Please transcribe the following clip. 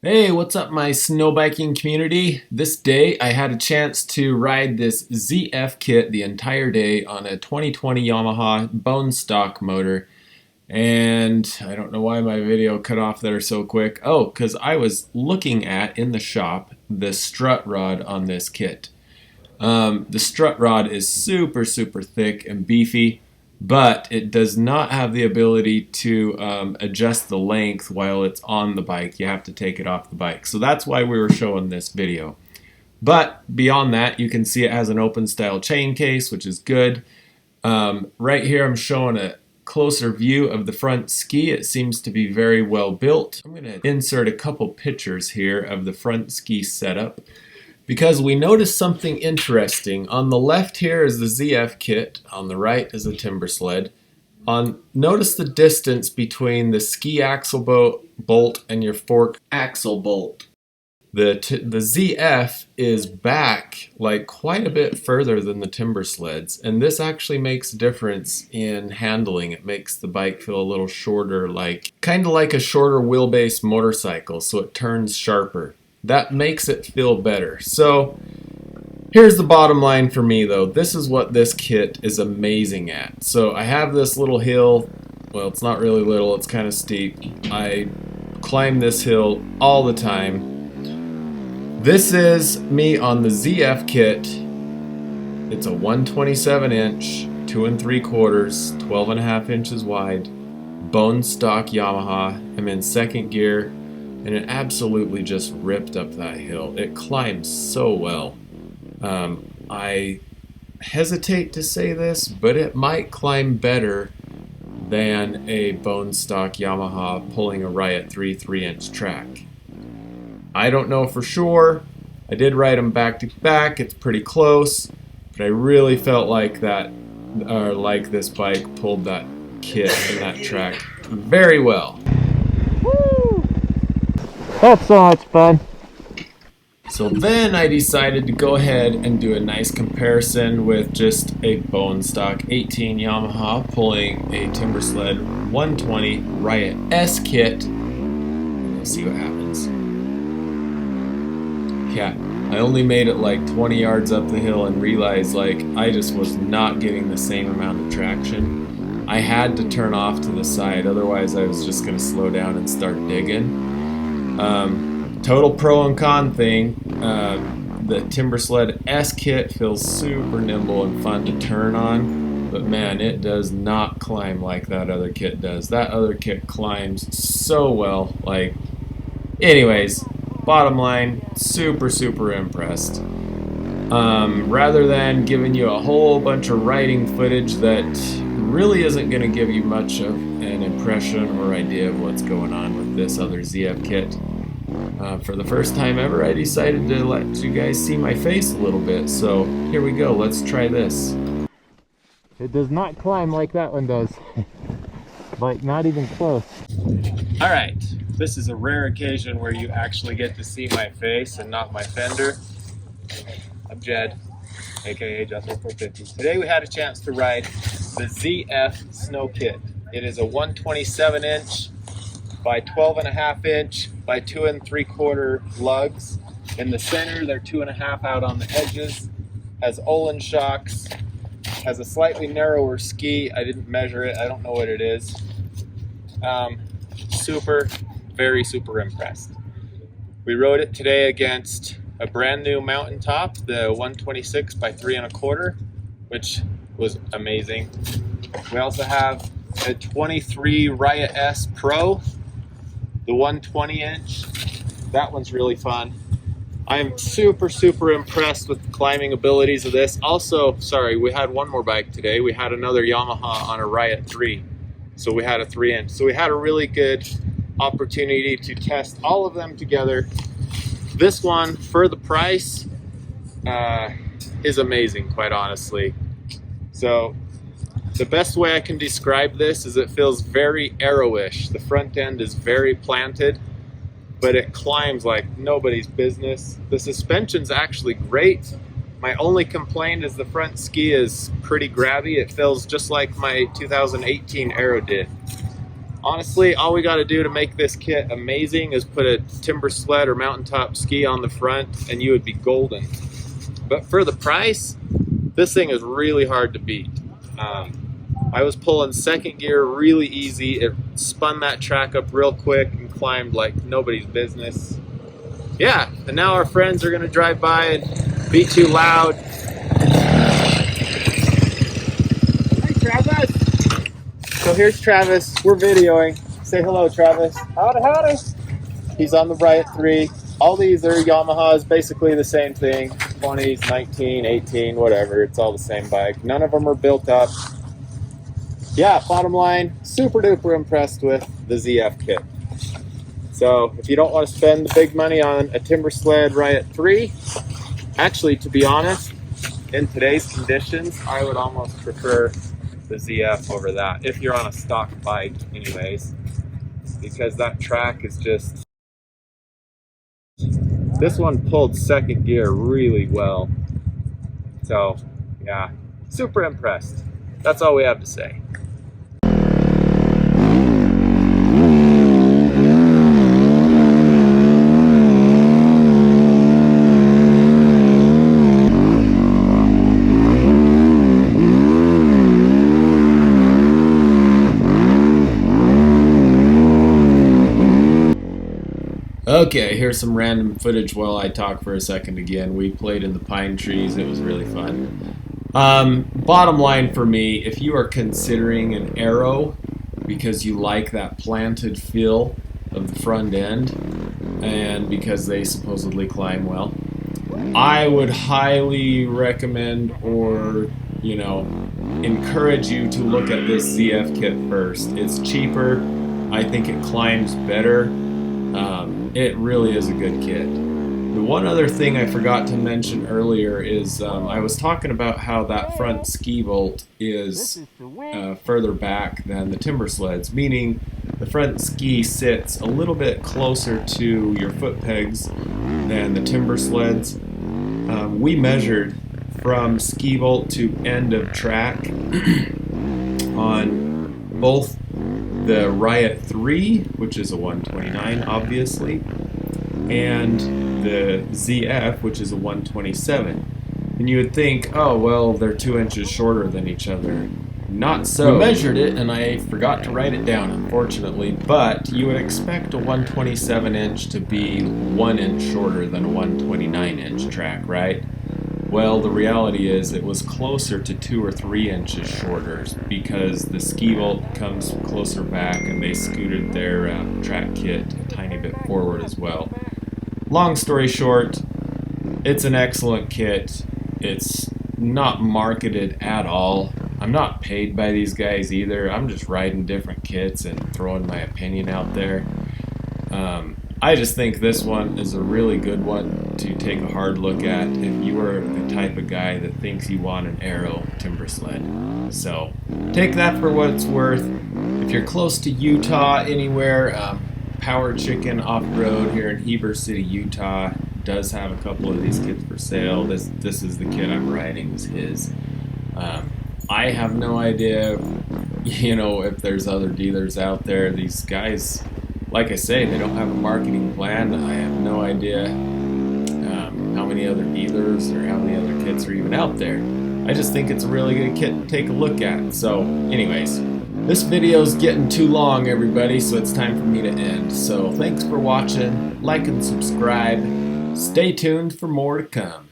Hey, what's up my snowbiking community? This day I had a chance to ride this ZF kit the entire day on a 2020 Yamaha bone stock motor. And I don't know why my video cut off there so quick. Oh, because I was looking at, in the shop, the strut rod on this kit. The strut rod is super thick and beefy, but it does not have the ability to adjust the length while it's on the bike. You have to take it off the bike. So that's why we were showing this video. But beyond that, you can see it has an open style chain case, which is good. Right here I'm showing a closer view of the front ski. It seems to be very well built. I'm going to insert a couple pictures here of the front ski setup, because we noticed something interesting. On the left here is the ZF kit, on the right is the Timbersled. Notice the distance between the ski axle bolt and your fork axle bolt. The ZF is back like quite a bit further than the Timbersleds, and this actually makes a difference in handling. It makes the bike feel a little shorter, kind of like a shorter wheelbase motorcycle, so it turns sharper. That makes it feel better. So here's the bottom line for me though. This is what this kit is amazing at. So I have this little hill. Well, it's not really little, it's kind of steep. I climb this hill all the time. This is me on the ZF kit. It's a 127-inch, 2 3/4, 12.5 inches wide, bone stock Yamaha. I'm in second gear, and it absolutely just ripped up that hill. It climbs so well. I hesitate to say this, but it might climb better than a bone stock Yamaha pulling a Riot3 3-inch track. I don't know for sure. I did ride them back to back. It's pretty close, but I really felt like this bike pulled that kit and that track very well. That's so much fun. So then I decided to go ahead and do a nice comparison with just a bone stock 18 Yamaha pulling a Timbersled 120 Riot S kit. And we'll see what happens. Yeah, I only made it like 20 yards up the hill and realized I just was not getting the same amount of traction. I had to turn off to the side, otherwise I was just going to slow down and start digging. Total pro and con thing, the Timbersled S kit feels super nimble and fun to turn on, but man, it does not climb like that other kit does. That other kit climbs so well. Anyways, bottom line, super impressed. Rather than giving you a whole bunch of riding footage that really isn't going to give you much of an impression or idea of what's going on with this other ZF kit, for the first time ever, I decided to let you guys see my face a little bit. So here we go. Let's try this. It does not climb like that one does. Not even close. All right. This is a rare occasion where you actually get to see my face and not my fender. I'm Jed, aka Just450. Today we had a chance to ride the ZF Snow Kit. It is a 127-inch by 12.5 inch by 2 3/4 lugs. In the center, they're 2.5 out on the edges. Has Olin shocks. Has a slightly narrower ski. I didn't measure it. I don't know what it is. Very super impressed. We rode it today against a brand new MtnTop, the 126 by 3 1/4, which was amazing. We also have a 23 Riot S Pro, the 120-inch. That one's really fun. I'm super impressed with the climbing abilities of this. Also, sorry, we had one more bike today. We had another Yamaha on a Riot 3. So we had a 3-inch. So we had a really good opportunity to test all of them together. This one, for the price, is amazing, quite honestly. So the best way I can describe this is it feels very aero-ish. The front end is very planted, but it climbs like nobody's business. The suspension's actually great. My only complaint is the front ski is pretty grabby. It feels just like my 2018 Aero did. Honestly, all we got to do to make this kit amazing is put a Timbersled or MtnTop ski on the front and you would be golden. But for the price, this thing is really hard to beat. I was pulling second gear really easy. It spun that track up real quick and climbed like nobody's business. Yeah, and now our friends are gonna drive by and be too loud. Hey Travis! So here's Travis, we're videoing. Say hello, Travis. Howdy, howdy. He's on the Riot 3. All these are Yamahas, basically the same thing. 20s, 19, 18, whatever, it's all the same bike. None of them are built up. Yeah, bottom line, super duper impressed with the ZF kit. So if you don't want to spend the big money on a Timbersled Riot 3, actually, to be honest, in today's conditions, I would almost prefer the ZF over that, if you're on a stock bike anyways, because that track is just, this one pulled second gear really well. So yeah, super impressed. That's all we have to say. Okay, here's some random footage while I talk for a second again. We played in the pine trees. It was really fun. Bottom line for me, if you are considering an aero because you like that planted feel of the front end and because they supposedly climb well, I would highly recommend or, encourage you to look at this ZF kit first. It's cheaper. I think it climbs better. It really is a good kit. The one other thing I forgot to mention earlier is I was talking about how that front ski bolt is further back than the Timbersleds, meaning the front ski sits a little bit closer to your foot pegs than the Timbersleds. We measured from ski bolt to end of track on both the Riot 3, which is a 129 obviously, and the ZF, which is a 127. And you would think, oh well, they're 2 inches shorter than each other. Not so. We measured it and I forgot to write it down, unfortunately, but you would expect a 127 inch to be 1 inch shorter than a 129 inch track, right? Well, the reality is it was closer to 2 or 3 inches shorter because the ski bolt comes closer back and they scooted their track kit a tiny bit forward as well. Long story short, it's an excellent kit. It's not marketed at all. I'm not paid by these guys either. I'm just riding different kits and throwing my opinion out there. I just think this one is a really good one to take a hard look at if you are the type of guy that thinks you want an aero Timbersled. So take that for what it's worth. If you're close to Utah anywhere, Power Chicken Off-Road here in Heber City, Utah does have a couple of these kits for sale. This is the kit I'm riding, is his. I have no idea, if there's other dealers out there. These guys, like I say, they don't have a marketing plan. I have no idea how many other dealers or how many other kits are even out there. I just think it's a really good kit to take a look at. So anyways, this video's getting too long, everybody, so it's time for me to end. So thanks for watching. Like and subscribe. Stay tuned for more to come.